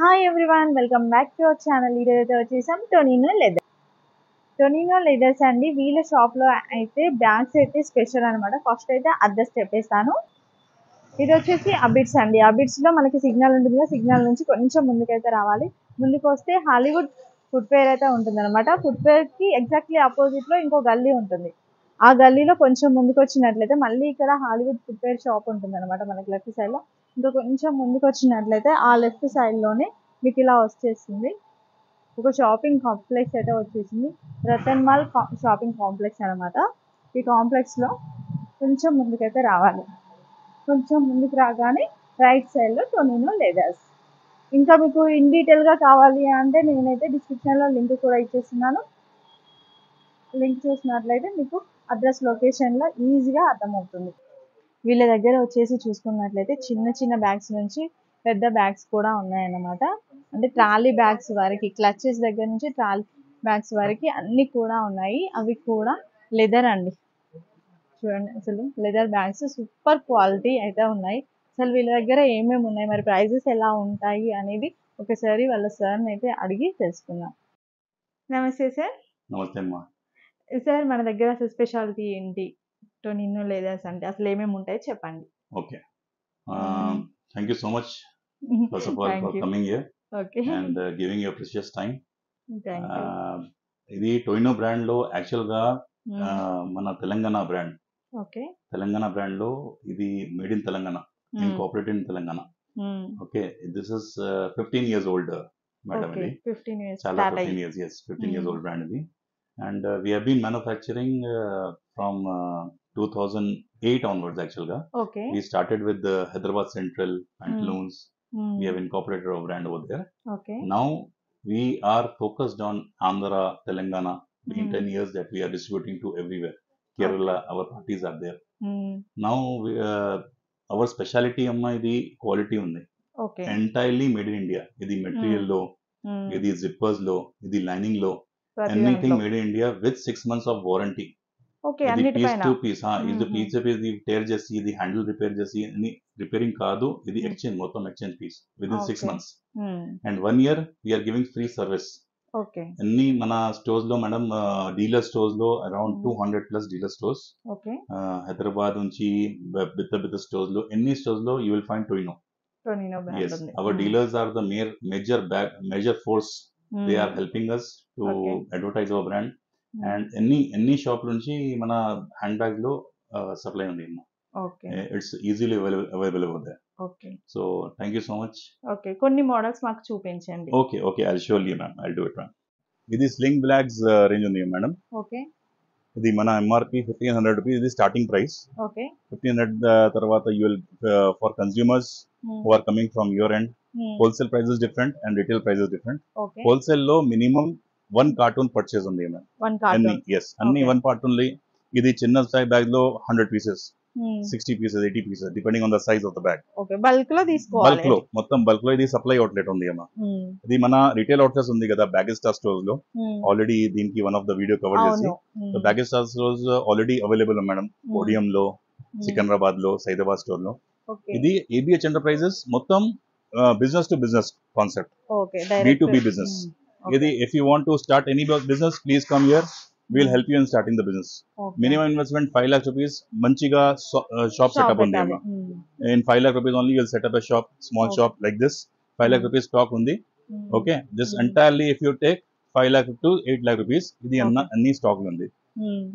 Hi everyone, welcome back to our channel. ఈరోజైతే వచ్చేసాం టొనినో leathers అండి. వీళ్ళ షాప్లో అయితే బ్యాగ్స్ అయితే స్పెషల్ అనమాట. ఫస్ట్ అయితే అడ్రస్ చెప్పేస్తాను. ఇది వచ్చేసి అబిడ్స్ అండి. అబిడ్స్లో మనకి సిగ్నల్ ఉంటుంది కదా, సిగ్నల్ నుంచి కొంచెం ముందుకైతే రావాలి. ముందుకు వస్తే హాలీవుడ్ ఫుట్వేర్ అయితే ఉంటుంది అనమాట. ఫుట్వేర్కి ఎగ్జాక్ట్లీ ఆపోజిట్లో ఇంకో గల్లీ ఉంటుంది. ఆ గల్లీలో కొంచెం ముందుకు వచ్చినట్లయితే మళ్ళీ ఇక్కడ హాలీవుడ్ ఫుట్వేర్ షాప్ ఉంటుంది అనమాట. మనకి లెఫ్ట్ సైడ్లో ఇంకా కొంచెం ముందుకు వచ్చినట్లయితే ఆ లెఫ్ట్ సైడ్లోనే మీకు ఇలా వచ్చేస్తుంది ఒక షాపింగ్ కాంప్లెక్స్ అయితే వచ్చేసింది. రతన్ మాల్ షాపింగ్ కాంప్లెక్స్ అనమాట. ఈ కాంప్లెక్స్లో కొంచెం ముందుకైతే రావాలి. కొంచెం ముందుకు రాగానే రైట్ సైడ్లో టొనినో లెదర్స్. ఇంకా మీకు ఇన్ డీటెయిల్గా కావాలి అంటే నేనైతే డిస్క్రిప్షన్లో లింక్ కూడా ఇచ్చేస్తున్నాను. లింక్ చూసినట్లయితే మీకు అడ్రస్ లొకేషన్లో ఈజీగా అర్థమవుతుంది. వీళ్ళ దగ్గర వచ్చేసి చూసుకున్నట్లయితే చిన్న చిన్న బ్యాగ్స్ నుంచి పెద్ద బ్యాగ్స్ కూడా ఉన్నాయన్నమాట. అంటే ట్రాలీ బ్యాగ్స్ వరకు, క్లచెస్ దగ్గర నుంచి ట్రాలీ బ్యాగ్స్ వరకు అన్నీ కూడా ఉన్నాయి. అవి కూడా లెదర్ అండి. చూడండి, అసలు లెదర్ బ్యాగ్స్ సూపర్ క్వాలిటీ అయితే ఉన్నాయి. అసలు వీళ్ళ దగ్గర ఏమేమి ఉన్నాయి, మరి ప్రైజెస్ ఎలా ఉంటాయి అనేది ఒకసారి వాళ్ళ సార్ని అయితే అడిగి తెలుసుకుందాం. నమస్తే సార్. నమస్తే అమ్మా. సార్, మన దగ్గర అసలు స్పెషాలిటీ ఏంటి? టొనినో లెదర్స్ అంటే అసలు ఏమేమి ఉంటాయి చెప్పండి. Okay, thank you so much first of all for coming here and giving your precious time. ఇది టొయినో బ్రాండ్ లో యాక్చువల్ గా మన తెలంగాణ బ్రాండ్. తెలంగాణ బ్రాండ్ లో ఇది made in Telangana, incorporated in Telangana. Okay, this is 15 years old madam. ఇది 15 years చాలా 15 years, yes, 15 years old brand ఇది. And we have been manufacturing from 2008 onwards actually. We started with the Hyderabad Central Pantaloons. We have incorporated our brand over there. Now we are focused on Andhra, Telangana. In 10 years that we are distributing to everywhere. Kerala, our parties are there. Now we, our speciality amma idi quality undi. Entirely made in India. Idi material lo, idi zippers lo, idi lining lo. Anything made in India with 6 months of warranty. ఇది piece to piece, ఇది piece to piece tear చేసి ఇది handle repair చేసి repairing కాదు, ఇది exchange, మొత్తం exchange piece with in 6 months. And 1 year we're giving free service. అన్ని మన స్టోర్స్ లో మేడం, డీలర్ స్టోర్స్ లో అరౌండ్ 200+ డీలర్ స్టోర్స్. హైదరాబాద్ నుంచి పెద్ద స్టోర్స్ లో, ఎన్ని స్టోర్స్ లో you will find Tonino. Yes, our dealers are the major force. They are helping us to advertise our brand. And any shop నుంచి మన hand bag లో supply ఉంది. It's easily available over there. So thank you so much. కొన్ని models మాకు చూపించండి. Okay, I'll show you ma'am. I'll do it ma'am. ఇది sling blogs range ఉంది madam. ఇది మన MRP 1500 రూపీస్, ఇది స్టార్టింగ్ ప్రైస్. 1500 తర్వాత you will for consumers who are coming from your end, wholesale price is different and retail price is different. Wholesale లో minimum 1 carton purchase ఉంది ma'am. అన్ని 1 carton లో. ఇది చిన్న సైజ్ బ్యాగ్ లో 100 pieces, 60 pieces, 80 pieces depending on the size of the bag. Bulk లో తీసుకోవాలి. Bulk లో, మొత్తం బల్క్ లో. ఇది సప్లై అవుట్లెట్ ఉంది అమ్మా. ఇది మన రిటైల్ అవుట్లెట్స్ ఉంది కదా, బ్యాగేజ్ స్టార్ స్టోర్స్ లో. ఆల్రెడీ దీనికి one of the video cover చేసి, baggage star stores already available madam. Podium లో, సికింద్రాబాద్ లో, సైదాబాద్ స్టోర్ లో. ఇది ABH ఎంటర్ప్రైజెస్ మొత్తం business to business concept, B2B business. ఇది if you want to start any business, please come here. We'll help you in starting the business. Minimum investment 5 lakh rupees. మంచిగా shop setup ఉంది అమ్మా. In 5 lakh rupees only you'll set up a shop, small shop like this. 5 lakh rupees stock ఉంది. Okay, this entirely if you take 5 lakh to 8 lakh rupees, ఇది అన్ని stock ఉంది.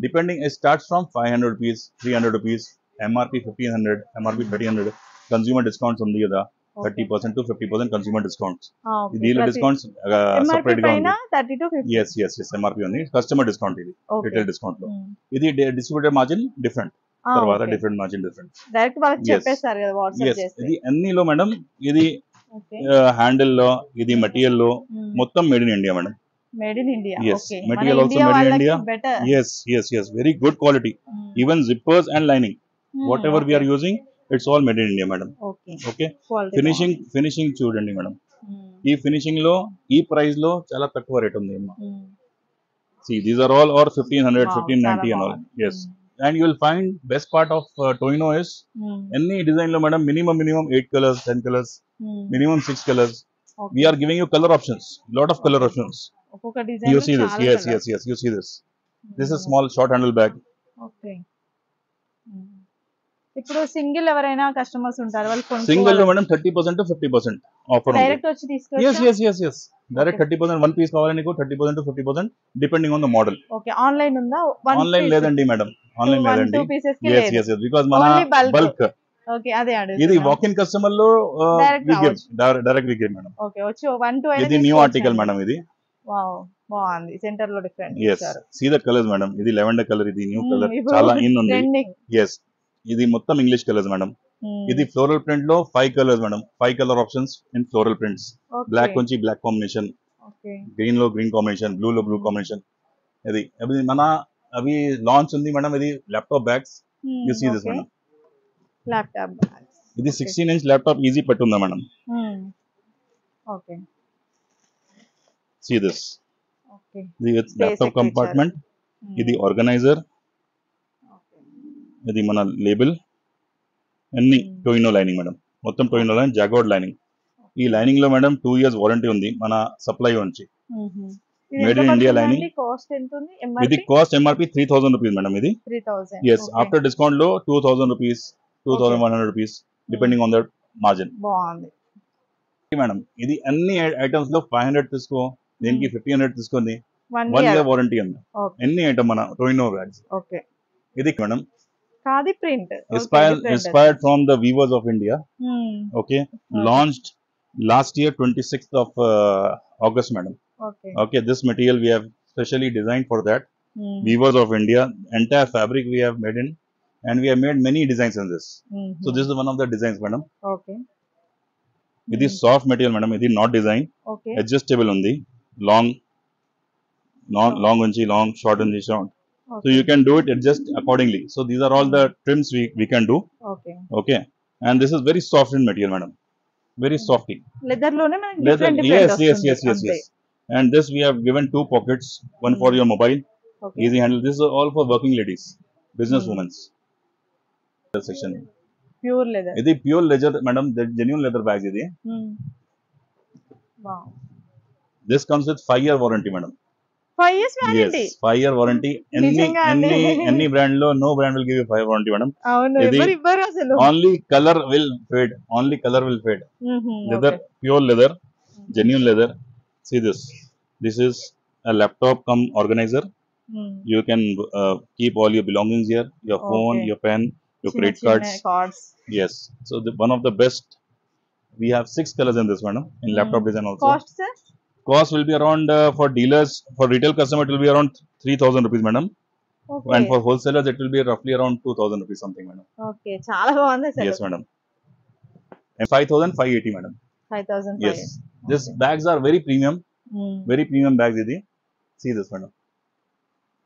Depending, it starts from 500 rupees, 300 rupees, MRP 1500, MRP 1300. Consumer discounts ఉంది కదా, 30% to 50% consumer discounts. Dealer discounts separate గా ఉంది. yes MRP ఉంది. Customer discount ఇది retail discount లో. ఇది డిస్ట్రిబ్యూటర్ మార్జిన్ డిఫరెంట్, తర్వాత డిఫరెంట్ మార్జిన్ డిఫరెంట్. డైరెక్ట్ వాళ్ళకి చెప్పేస్తారు కదా వాట్సాప్ చేసి. ఇది అన్నిలో మేడం, ఇది హ్యాండిల్ లో, ఇది మెటీరియల్ లో మొత్తం made in India madam. Made in India. Yes, material also made in India. Yes, very good quality. Even zippers and lining, whatever we are using, it's all made in India madam. Okay. Finishing చూడండి madam. ఈ finishing లో, ఈ price లో చాలా తక్కువ rate ఉంది అమ్మా. See, these are all or 1500, 1590 and all. Yes. And you will find best part of Toino is any design lo madam, minimum 8 colors, 10 colors, minimum 6 colors. Okay. We are giving you color options, lot of color options. ఒక్కొక్క design You లో see this, చాలా yes, colours. yes, yes, you see this. This is small short handle bag. Okay. ఇప్పుడు single ఎవరైనా customers ఉంటారు వాళ్ళు Single లో కొనుక్కోవాలి madam 30% to 50% offer ఉంది. డైరెక్ట్ వచ్చి Yes, తీసుకోవచ్చా? yes, yes, yes. Direct Okay. 30%, one piece కావాలి నీకు 30% to 50% depending on the model. Okay. Online ఉందా? వన్ Online లేదండి మేడం, ఆన్లైన్ లేదండి. 2 పీసెస్ కి Yes, లేదు. yes, yes, because మన ఓన్లీ బల్క్. Bulk okay. అదే ఇది అడుగుతున్నా. వాక్ ఇన్ కస్టమర్ లో Direct we give, రావచ్చు. direct we give madam. Okay. వచ్చి 1 2 అయినా ఇది న్యూ తీసుకోవచ్చు ఆర్టికల్ అండి. మేడం ఇది. వావ్, బాగుంది. సెంటర్ లో డిఫరెంట్ Yes, ఇచ్చారు. see the colors మేడం, ఇది లెవెండర్ కలర్, ఇది న్యూ కలర్ ఇప్పుడు చాలా ఇన్ ఉంది. ట్రెండింగ్. Yes, ఇది మొత్తం ఇంగ్లీష్ కలర్స్ మేడం. ఇది ఫ్లోరల్ ప్రింట్ లో 5 colours madam, 5 colour options in floral prints. Black నుంచి బ్లాక్ కాంబినేషన్, ఓకే. గ్రీన్ లో గ్రీన్ కాంబినేషన్, బ్లూ లో బ్లూ కాంబినేషన్. ఇది అవి మన అవి లాంచ్ ఉంది మేడం. ఇది laptop bags, you see this madam. Laptop. ఇది 16 ఇంచ్ ల్యాప్టాప్ ఈజీ పెట్టుందా madam. Okay. See this, okay. ఇది ల్యాప్టాప్ కంపార్ట్మెంట్, ఇది ఆర్గనైజర్, ఇది మన లేబుల్, అన్ని టోయినో లైనింగ్ మేడం, మొత్తం టోయినో లైన్, జాగోర్డ్ లైనింగ్. ఈ లైనింగ్ లో మేడం 2 years వారంటీ ఉంది మన సప్లై నుంచి. Made in India lining. Cost ఎంత ఉంది? ఇది కాస్ట్ ఎంఆర్పి 3000 రూపీస్ మేడం. ఇది 3000. ఎస్, ఆఫ్టర్ డిస్కౌంట్ లో 2000 rupees, 2100 rupees depending on the margin. బాగుంది మేడం. ఇది అన్ని ఐటమ్స్ లో 500 తీసుకో, దీనికి 1500 తీసుకుంది, 1 1 year year వారంటీ ఉంది. ఎన్ని ఐటమ్ మన టోయినో బ్యాగ్స్. ఓకే. ఇది madam khadi print. inspired from the weavers of India. Okay, launched last year 26th of August madam. Okay, this material we have specially designed for that. Weavers of India, entire fabric we have made in, and we have made many designs in this. So this is one of the designs madam. Okay. It is soft material madam, it is not design. Okay. Adjustable undi, long unchi long, short unchi short. So you can do it adjust accordingly. So these are all the trims we can do. Okay. Okay, and this is very soft in material madam, very softy. Leather lone manaki Leather, different yes. And this we have given 2 pockets, one for your mobile, easy handle. This is all for working ladies, business women. Section pure leather. Idi pure leather madam, the genuine leather bags idi. Wow. This comes with 5 year warranty madam. 5 years warranty. Yes, 5 year warranty. Any brand lo, no brand will give you 5 year warranty madam. Ivaru asalu. Only color will fade. Leather, pure leather, genuine leather. See this. This is a laptop cum organizer. You can keep all your belongings here, your phone, your pen, your credit cards. Yes. So one of the best. We have 6 colors in this madam, in laptop design also. Cost sir? Cost will be around for dealers, for retail customer it will be around 3000 rupees madam. Okay. And for wholesalers it will be roughly around 2000 rupees something madam. Okay, చాలా బాగుంది sir. Yes madam. And 5580 madam. 5000. Yes. These bags are very premium. Very premium bags idi. See this madam.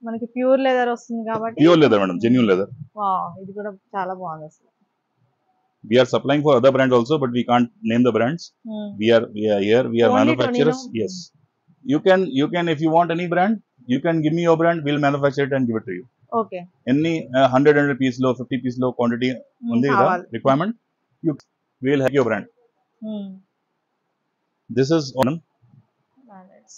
మనకి pure leather వస్తుంది కాబట్టి. Pure leather madam, genuine leather. Wow, ఇది కూడా చాలా బాగుంది అసలు. We are supplying for other brands also, but we can't name the brands. We are here. We are only manufacturers. Yes. You can if you want any brand, you can give me your brand. We'll manufacture it and give it to you. Okay. Any 100 piece low, 50 piece low quantity undi da requirement, you will have your brand. This is on wallets.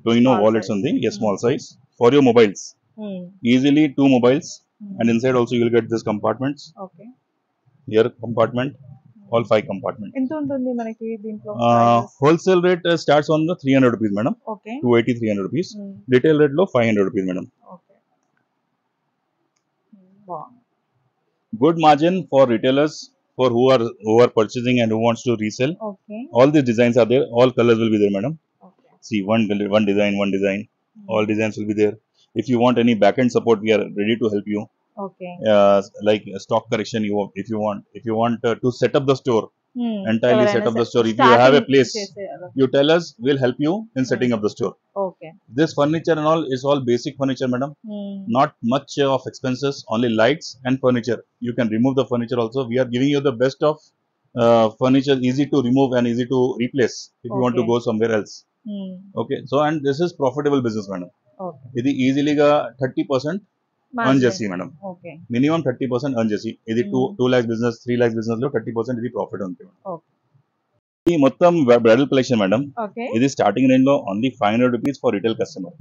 Toino wallets undi, yes, small size for your mobiles. Easily 2 mobiles, and inside also you will get this compartments. Okay. Here compartment, all 5 compartments. ఎంత ఉంటుంది మనకి దీంట్లో? Wholesale rate starts on the 300 rupees madam. Okay. 280 300 rupees. Retail rate lo 500 rupees madam. Okay. Wow. Good margin for retailers, for who are purchasing and who wants to resell. Okay. All these designs are there, all colors will be there madam. Okay. See one design, all designs will be there. If you want any back end support, we are ready to help you. Okay. Like stock correction, if you want to set up the store, entirely set up the store. If you have a place, you tell us, we'll help you in setting up the store. Okay. This furniture and all is all basic furniture madam. Not much of expenses, only lights and furniture. You can remove the furniture also. We are giving you the best of furniture, easy to remove and easy to replace if you want to go somewhere else. Okay, so and this is profitable business madam. Okay. This easily 30% earn jesi madam. Okay. Minimum 30% earn jesi. This 2 lakh business, 3 lakh business lo 30% is profit unti madam. Okay. ఈ మొత్తం bridal collection madam. Okay. ఇది starting range లో only 500 rupees for retail customer.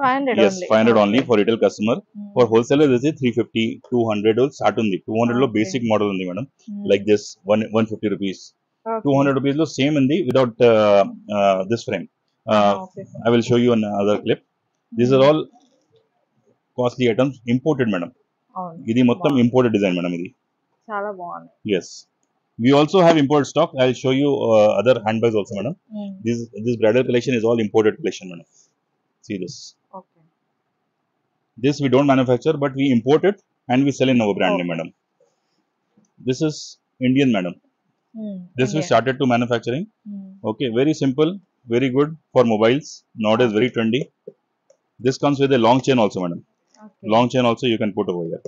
500 yes only. 500 only for retail customer. For wholesaler this is 350 200 start ఉంది. 200 లో basic model ఉంది madam, like this 150 rupees. 200 rupees లో same ఉంది without this frame. I will show you another clip. These are all costly items, imported madam. ఇది మొత్తం imported design madam. ఇది చాలా బాగుంది. yes, we also have imported stock. I'll show you other handbags also madam. This bridal collection is all imported collection madam. See this. Okay. This we don't manufacture, but we import it and we sell in our brand name madam. This is Indian madam. This we started to manufacturing. Okay, very simple, very good for mobiles. Nowadays very trendy. This comes with a long chain also madam. Okay. Long chain also you can put over here.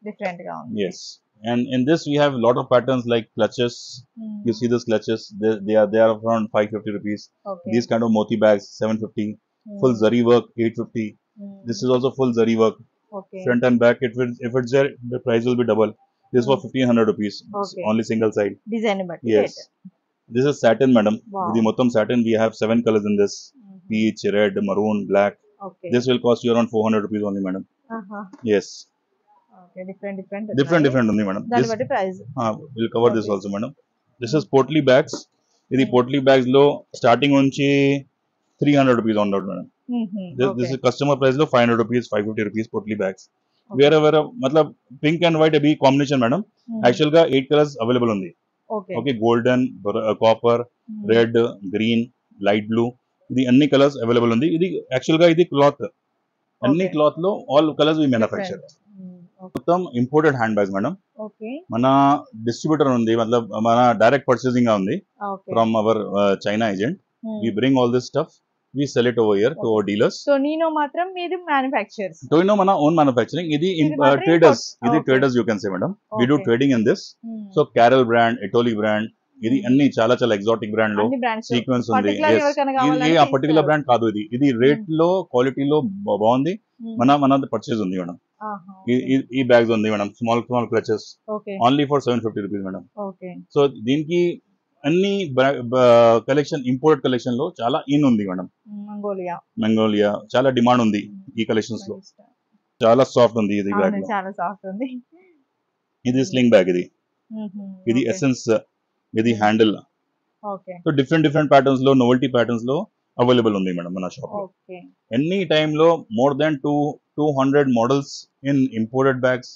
Different ga undi. Yes, and in this we have a lot of patterns like clutches. You see these clutches, they are around 550 rupees. Okay. These kind of moti bags 750. Full zari work 850. This is also full zari work. Okay. Front and back, if it's there, the price will be double. This was 1500 rupees. Okay. Only single side. Design but yes. This is satin madam. Wow. The mottam satin, we have 7 colors in this. Peach, red, maroon, black. Okay. This will cost you around 400 rupees only madam. Yes. Okay, different only madam. This price. We'll cover this also madam. This is portly bags. Idi portly bags lo starting unchi 300 rupees on that madam. This is customer price lo 500 rupees 550 rupees portly bags. Wherever matlab pink and white abhi combination madam. Actual ga 8 colors available undi. Okay, golden, copper, red, green, light blue. Idi anni colors available undi. Idi actual ga idi cloth. Anni cloth lo all colors we manufacture. మొత్తం imported hand bags madam. మన distributor ఉంది, మతలబ్ మన direct purchasing గా ఉంది from our China agent. We bring all this stuff, we sell it over here to our dealers. Tonino మాత్రం మీది manufactures. Tonino మన ఓన్ మ్యానుఫ్యాక్చరింగ్. ఇది ట్రేడర్స్, ఇది traders you can say madam. We do trading in this. So Carol brand, ఎటోలి brand, ఇది అన్ని చాలా చాలా ఎగ్జాటిక్ బ్రాండ్ లో సీక్వెన్స్ ఉంది. ఏ ఆ పర్టికులర్ బ్రాండ్ కాదు, ఇది రేట్ లో క్వాలిటీలో బాగుంది. మన పర్చేజ్ ఉంది మేడం. ఈ బ్యాగ్స్ ఉంది madam, small clutches only for 750 rupees madam. So దీనికి అన్ని కలెక్షన్ ఇంపోర్టెడ్ కలెక్షన్ లో చాలా ఇన్ ఉంది మేడం. మంగోలియా చాలా డిమాండ్ ఉంది ఈ కలెక్షన్స్ లో. చాలా సాఫ్ట్ ఉంది ఇది బ్యాగ్. ఇది స్లింగ్ బ్యాగ్, ఇది ఎసెన్స్, ఇది హ్యాండిల్. సో డిఫరెంట్ ప్యాటర్న్స్ లో, నోవెల్టీ ప్యాటర్న్స్ లో అవైలబుల్ ఉంది మేడం మన షాప్ లో. ఎనీ టైమ్ లో more than 200 models in imported bags.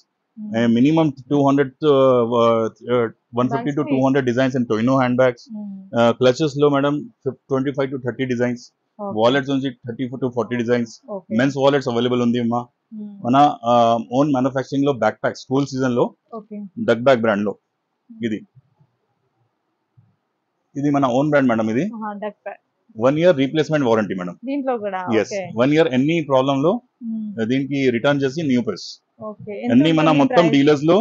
Minimum 150 to 200 designs in Tonino hand bags. Clutches లో మేడం 25 to 30 డిజైన్స్. వాలెట్స్ నుంచి 30 to 40 designs. Men's wallets available ఉంది అమ్మా. మన ఓన్ మ్యానుఫ్యాక్చరింగ్ లో బ్యాక్ ప్యాక్ స్కూల్ సీజన్ లో duck bag brand లో ఇది మన ఓన్ బ్రాండ్ మేడం. ఇది 1 year replacement warranty madam. yes 1 year ఎన్ని ప్రాబ్లం లో దీనికి రిటర్న్ చేసి న్యూ పీస్. అన్ని మన మొత్తం డీలర్స్ లో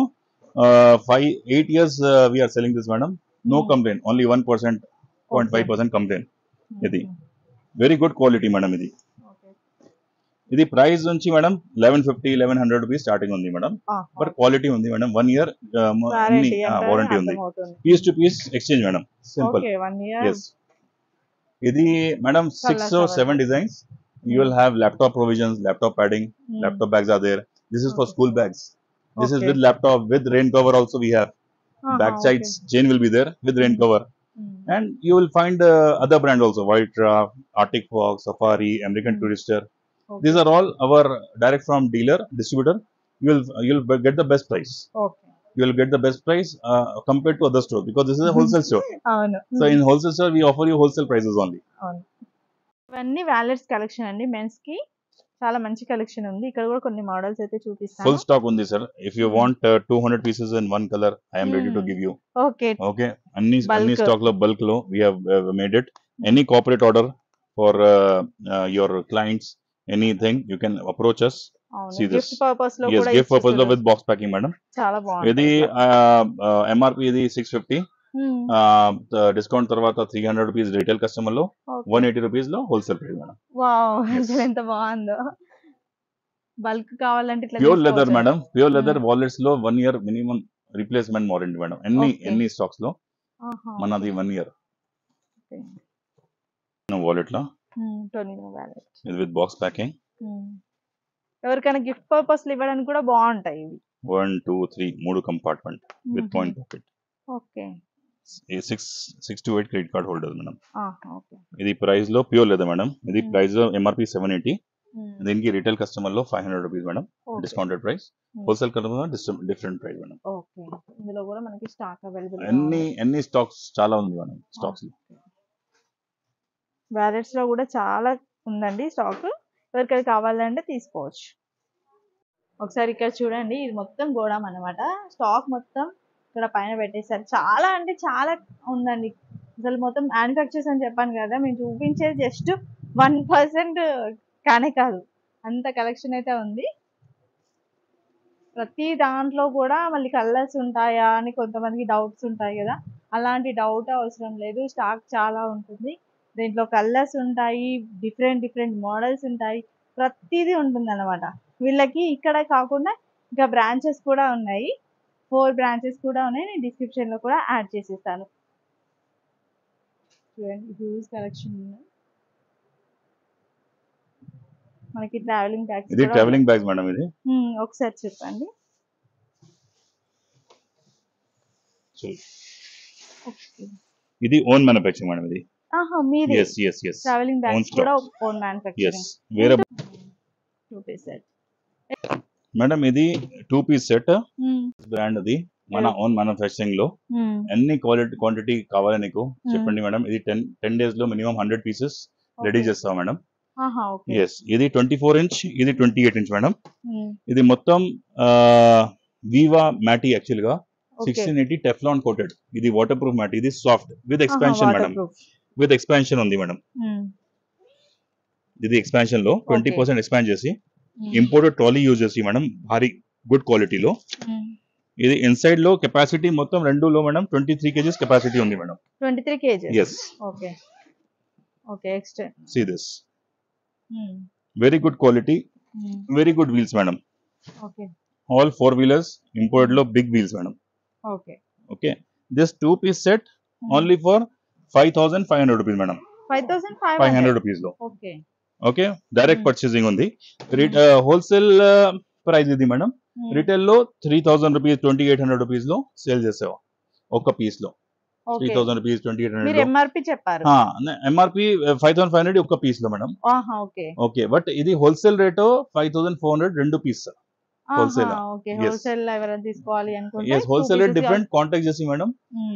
8 years we are selling this madam. No complaint, only 1%, 0.5% complaint. ఇది వెరీ గుడ్ క్వాలిటీ మేడం. ఇది ప్రైస్ నుంచి మేడం 1150-1100 రూపీస్ స్టార్టింగ్ ఉంది మేడం. బట్ క్వాలిటీ ఉంది మేడం. 1 year వారంటీ ఉంది. Piece to piece exchange madam, simple. yes ఇది madam 6 or 7 designs. You will have laptop provisions, laptop padding, laptop bags are there. This is for school bags. This is with laptop, with rain cover also we have. Back sides chain will be there with rain cover. And you will find other brand also, White Draft, Arctic Fox, Safari, American Tourister. These are all our direct from dealer, distributor. You'll get the best price. You will get the best price compared to other store, because this is a wholesale store. So in wholesale store we offer you wholesale prices only. ఇవన్నీ wallets collection అండి. Men's కి చాలా మంచి collection ఉంది. ఇక్కడ కూడా కొన్ని models అయితే చూపిస్తాను. ఫుల్ స్టాక్ ఉంది sir. If you want 200 pieces in one color, I am ready to give you. Okay అన్ని స్టాక్ లో బల్క్ లో we have made it. Any corporate order for your clients, anything you can approach us. See this. Gift purpose lo yes, gift purpose lo with box packing madam. చాలా బాగుంది. ఇది MRP ఇది 650. Discount తర్వాత 300 rupees retail customer లో, 180 rupees లో wholesale price madam. Wow ఎంత బాగుందో. Bulk కావాలంటే ఇట్లా pure leather madam. Pure leather wallets లో 1 year minimum replacement warranty madam. ఎన్ని స్టాక్స్ లో మనది 1 year. వాలెట్ లో టోనినో వాలెట్ ఇది విత్ బాక్స్ ప్యాకింగ్. ఎవరికైనా గిఫ్ట్ పర్పస్ ఇవ్వడానికి కూడా బాగుంటాయి ఇవి. 1 2 3 3 compartment with coin pocket. Okay. 6 to 8 credit card holder madam. Okay. ఇది ప్రైస్ లో ప్యూర్ లేదా మేడం. ఇది ప్రైస్ ఎంఆర్పి 780. దీనికి రిటైల్ కస్టమర్ లో 500 rupees madam, discounted price. Wholesale customer different price madam. Okay. ఇందులో కూడా మనకి స్టాక్ అవైలబుల్ ఎన్ని స్టాక్స్ చాలా ఉంది మేడం. స్టాక్స్ వ్యాలెట్స్ లో కూడా చాలా ఉందండి స్టాక్. ఎవరికైనా కావాలంటే తీసుకోవచ్చు. ఒకసారి ఇక్కడ చూడండి, ఇది మొత్తం గోడౌన్ అన్నమాట. స్టాక్ మొత్తం ఇక్కడ పైన పెట్టేశారు. చాలా అంటే చాలా ఉందండి. అసలు మొత్తం మ్యానుఫ్యాక్చర్స్ అని చెప్పాను కదా, మేము చూపించేది జస్ట్ 1% కానే కాదు, అంత కలెక్షన్ అయితే ఉంది. ప్రతి దాంట్లో కూడా మళ్ళీ కలర్స్ ఉంటాయా అని కొంతమందికి డౌట్స్ ఉంటాయి కదా, అలాంటి డౌట్ అవసరం లేదు. స్టాక్ చాలా ఉంటుంది. దీంట్లో కలర్స్ ఉంటాయి, డిఫరెంట్ మోడల్స్ ఉంటాయి, ప్రతిదీ ఉంటుంది అన్నమాట. వీళ్ళకి ఇక్కడ కాకుండా ఇంకా బ్రాంచెస్ కూడా ఉన్నాయి. 4 బ్రాంచెస్ కూడా ఉన్నాయి. నేను డిస్క్రిప్షన్లో కూడా యాడ్ చేసేస్తాను. చూడండి, హ్యూజ్ కలెక్షన్ ఉంది. మనకి ట్రావెలింగ్ బ్యాగ్స్. ఇది ట్రావెలింగ్ బ్యాగ్స్ మేడం. ఇది ఒకసారి చెప్పండి. ఇది ఓన్ మ్యానుఫ్యాక్చరింగ్ మేడం. ఇది మీది ట్రావెలింగ్ బ్యాగ్స్ కూడా ఓన్ మ్యానుఫ్యాక్చరింగ్. వేరే మేడం ఇది 2 piece సెట్ బ్రాండ్. అది మన ఓన్ మ్యానుఫ్యాక్చరింగ్ లో. ఎన్ని క్వాంటిటీ కావాలి నీకు చెప్పండి మేడం. ఇది 10 days లో మినిమం 100 pieces రెడీ చేస్తాం మేడం. ఇది 24 inch, ఇది 28 inch మేడం. ఇది మొత్తం వివా మ్యాటీ యాక్చువల్ గా 1680 టెఫ్లాన్ కోటెడ్. ఇది వాటర్ ప్రూఫ్ మ్యాట్. ఇది soft with expansion madam. With expansion ఉంది మేడం. ఇది ఎక్స్పాన్షన్ లో 20% ఎక్స్పాండ్ చేసి ఇంపోర్టెడ్ ట్రాలీ యూజ్ చేసి మేడం, భారీ గుడ్ క్వాలిటీలో. ఇది ఇన్సైడ్ లో కెపాసిటీ మొత్తం 2 లో మేడం 23 kgs కెపాసిటీ ఉంది madam. 23 kgs. yes. okay extend. see this. very good quality. very good wheels madam. all 4 wheelers imported లో big wheels madam. okay this 2 piece set only for 5500 rupees madam. 5500 rupees లో. Okay. Direct purchasing ఉంది. Wholesale price ఇది madam. Retail లో 3000 rupees 2800 rupees లో sale చేసేవా ఒక piece లో. 3000 rupees 2800 MRP చెప్పారు. MRP 5500 ఒక పీస్ లో మేడం. ఓకే. బట్ ఇది హోల్సేల్ రేట్ 5400 రెండు పీస్ హోల్సేల్. హోల్సేల్ ఎవరైనా తీసుకోవాలి అనుకుంటే yes wholesale rate different. Contact చేసి madam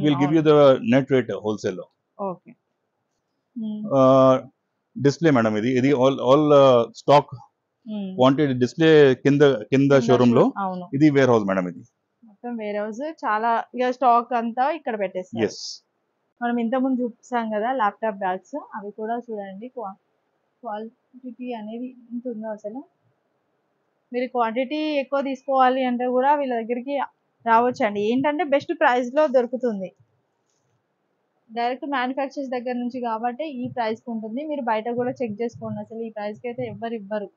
will give you the net rate wholesale లో. ఓకే. Display madam. ఇది ఆల్ స్టాక్ క్వాంటిటీ డిస్ప్లే కింద షోరూమ్ లో. ఇది వేర్ హౌస్ మేడం. ఇది మొత్తం వేర్ హౌస్. చాలా ఇక స్టాక్ అంతా ఇక్కడ పెట్టేస్తాం. ఎస్. మనం ఇంతకుముందు చూపిస్తాం కదా ల్యాప్టాప్ బ్యాగ్స్, అవి కూడా చూడండి. క్వాలిటీ అనేది ఎంత ఉందో అసలు. మీరు క్వాంటిటీ ఎక్కువ తీసుకోవాలి అంటే కూడా వీళ్ళ దగ్గరికి రావచ్చండి. ఏంటంటే బెస్ట్ ప్రైస్ లో దొరుకుతుంది. డైరెక్ట్ మ్యానుఫ్యాక్చర్స్ దగ్గర నుంచి కాబట్టి ఈ ప్రైస్కి ఉంటుంది. మీరు బయట కూడా చెక్ చేసుకోండి, అసలు ఈ ప్రైస్కి అయితే ఎవ్వరు ఇవ్వరు.